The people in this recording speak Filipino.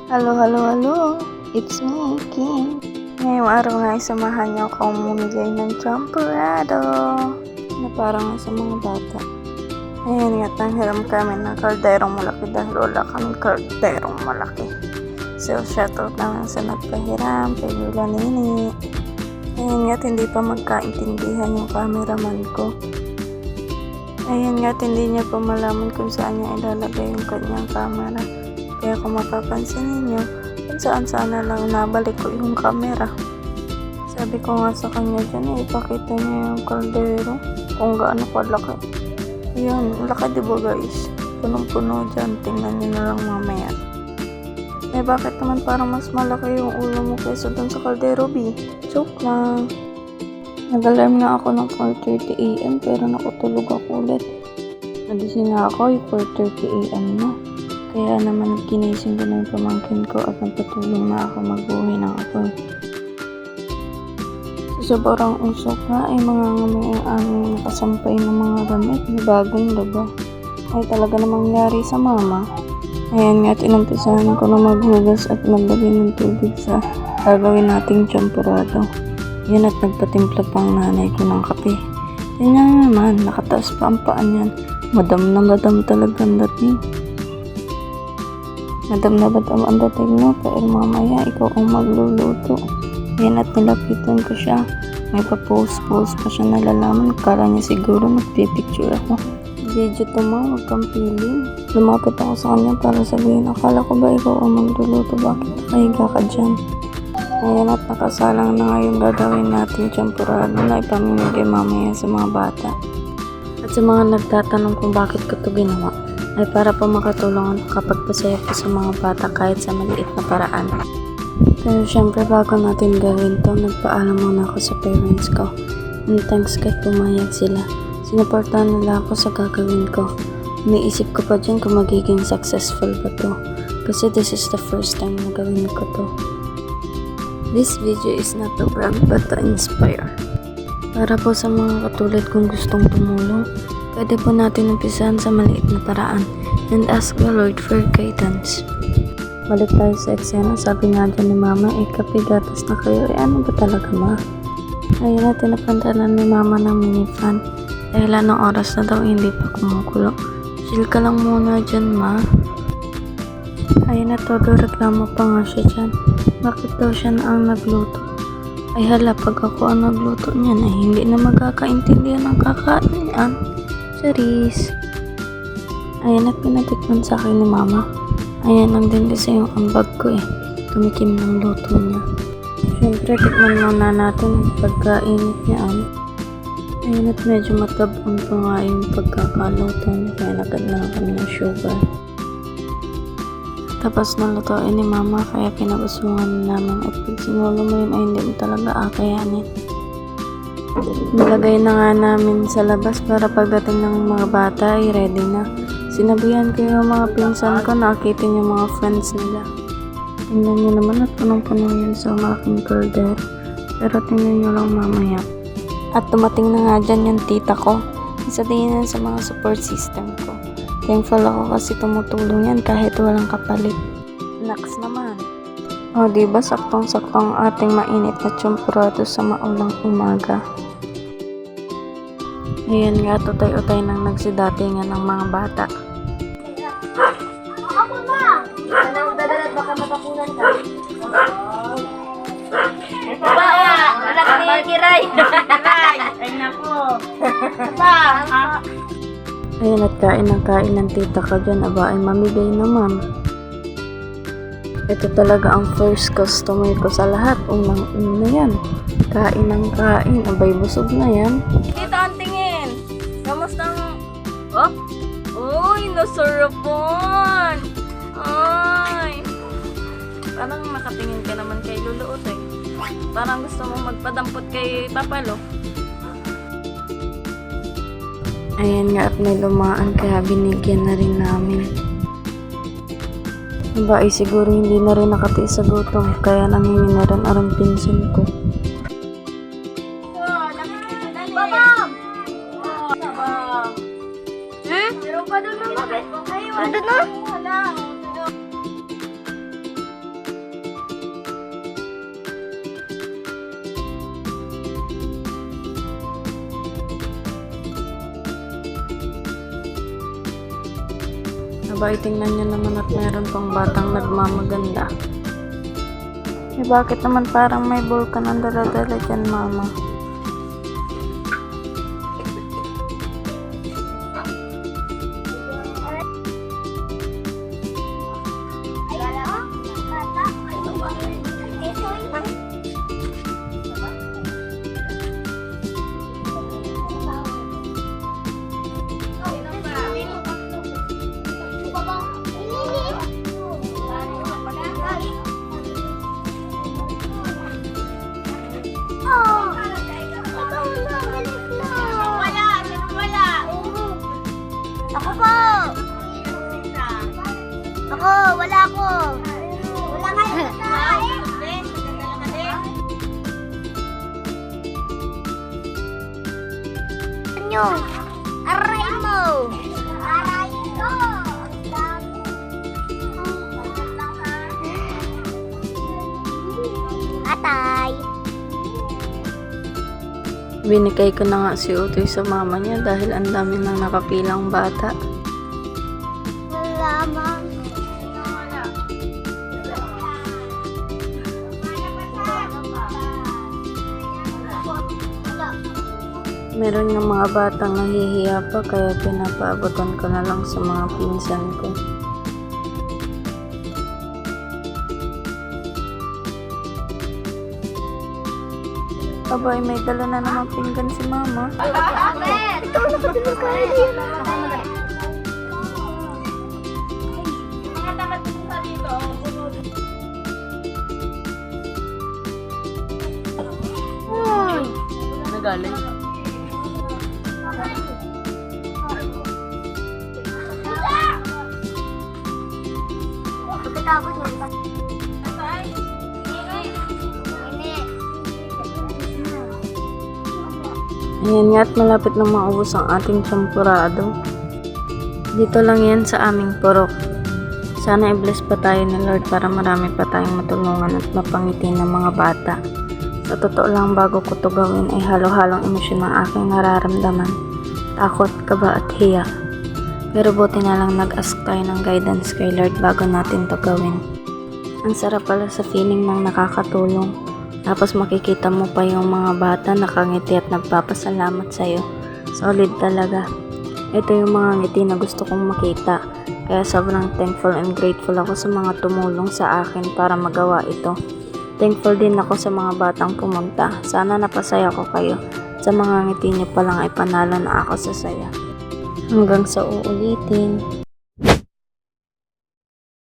Hello, hello, hello! It's me, Kim. Ngayong araw nga ay samahan niyo akong bumigay ng champurado na parang sa mga bata. Ayan nga, tanghiram kami ng kalderong malaki dahil wala kami kalderong malaki. So, shoutout naman sa nagpahiram, kay Lula Nini. Ayan nga, hindi pa magkaintindihan yung cameraman ko. Ayan nga, hindi niya pa malaman kung saan niya ilalagay yung kanyang camera. Kaya kung mapapansin ninyo, kung saan na lang nabalik ko yung camera. Sabi ko nga sa kanya dyan, ipakita niya yung kaldero kung gaano kalaki. Ayan, laki diba guys? Punong-puno dyan, tingnan niyo na lang mamaya. Bakit naman parang mas malaki yung ulo mo kaysa dun sa kaldero, B? Joke lang. Nag-alarm nga ako ng 4:30 AM pero nakutulog ako ulit. Nagising na ako, 4:30 AM na. Kaya naman ginising ko na yung pamangkin ko at nagpatulong na ako magbuhay ng apoy. Sa sobrang usok nga ay mga ngamay ang aming nakasampay ng mga damit na bagong laba. Ay talaga namang yari sa mama. Ayan nga, tinumpisahan ko na maghugas at maglagay ng tubig sa gagawin nating champurado. Yan at nagpatimpla pang nanay ko ng kape. Yan naman, nakataas pa ang paan yan. Madam na madam talaga ang dating. Madam na madam ang dating mo, pero mamaya ikaw ang magluluto. Yan at nilapitan ko siya. May pa-post pa siya nalalaman. Kala niya siguro nagpipicture ako. Video to ma, huwag kang piling. Lumapit ako sa kanya para sabihin, akala ko ba ikaw ang magluluto? Bakit nakahiga ka dyan? Ayan at nakasalang na ngayon gagawin natin champurado na ipamimigay mamaya sa mga bata. At sa mga nagtatanong kung bakit ko ito ginawa, ay para po makatulong kapag pasaya ko sa mga bata kahit sa maliit na paraan. Pero syempre bago natin gawin to, nagpaalam muna ako sa parents ko. And thanks kahit pumayag sila. Sinuportahan nila ako sa gagawin ko. Iniisip ko pa dyan kung magiging successful ba to. Kasi this is the first time na gawin ko to. This video is not to brag but to inspire. Para po sa mga katulad kong gustong tumulong, pwede po natin umpisahan sa maliit na paraan and ask the Lord for guidance. Balik tayo sa eksena. Sabi nga dyan ni mama, kape gatas na kayo. Ano ba talaga ma? Ayun na, tinapantalan ni mama ng mini fan. Dahil anong oras na daw hindi pa kumukulo. Chill ka lang muna dyan ma. Ayun na, todo reklamo pa nga siya dyan. Bakit daw siya na ang nagluto? Ay hala, pag ako ang nagluto niyan ay hindi na magkakaintindihan ng kakain yan. Charis. Ayan at pinatikman sa akin ni mama. Ayan lang din kasi yung ambag ko tumikim ng luto niya. Siyempre tikman muna natin ang pagkainit niya. Ayan at medyo matabang pa nga yung pagkakaluto niya kaya nagad na kami ng sugar. Tapos nalutoin ni mama kaya pinabasuhan namin at pag sinulo mo yun ay hindi mo talaga akayanin. Nilagay na nga namin sa labas para pagdating ng mga bata ay ready na. Sinabihan ko yung mga pinsan ko na akitin yung mga friends nila. Tingnan nyo naman at punong-puno yan sa malaking caldero. Pero tingnan nyo lang mamaya. At tumating na nga dyan yung tita ko. Isa din yan sa mga support system ko. Thankful ako kasi tumutulong yan kahit walang kapalit. Next naman. O diba saktong-saktong ating mainit na champurado sa maulang umaga. Ayan nga, tutay-utay nang nagsidatingan ng mga bata. Ako ma! Anong dadalat baka matapunan ka? Ito ba? Anak ni Kiray! Kiray! Ay naku! Pa! Ayan at kain ng tita ka dyan. Aba ay mamigay naman. Ito talaga ang first customer ko sa lahat. Unang-una yan. Kain ng kain. Abay busog na yan. Tita, ang tingin! Kamusta ang... Oh? Uy, nasarapan! Ay! Parang nakatingin ka naman kay Luluot Parang gusto mo magpadampot kay Papalo. Ayan nga at may lumaan kaya binigyan na rin namin. Aba ay siguro hindi na rin nakatiis sa gutom kaya nangingi na rin ang pinsan ko. Babam! Babam! Meron pa doon naman. Ayun, doon na? Aba, tingnan niyo naman at meron pang batang nagmamaganda. Bakit naman parang may bulkan ang dala-dala dyan, mama? Ako po! Ako, wala ako. Wala kayo. Nyo, aray mo. Aray ko. Atay. Binikay ko na nga si Utoy sa mama niya dahil ang dami nang nakapilang bata. Wala, ma'am. Meron ng mga batang nahihiya pa kaya pinapaabutan ko na lang sa mga pinsan ko. Abay, may dala na naman pinggan si mama. Ito, nakatulog ka. Nagaling. Pagkatapos mo, diba? Ayan nga at malapit na maubos ang ating champurado. Dito lang yan sa aming purok. Sana i-bless pa tayo ni Lord para marami pa tayong matulungan at mapangiti ng mga bata. Sa totoo lang bago ko to gawin ay halo-halong emosyon ng aking nararamdaman. Takot, kaba at hiya. Pero buti na lang nag-ask tayo ng guidance kay Lord bago natin to gawin. Ang sarap pala sa feeling ng nakakatulong. Tapos makikita mo pa yung mga bata nakangiti at nagpapasalamat sa'yo. Solid talaga. Ito yung mga ngiti na gusto kong makita. Kaya sobrang thankful and grateful ako sa mga tumulong sa akin para magawa ito. Thankful din ako sa mga batang pumunta. Sana napasaya ko kayo. Sa mga ngiti niyo pa lang ay panalo na ako sa saya. Hanggang sa uulitin.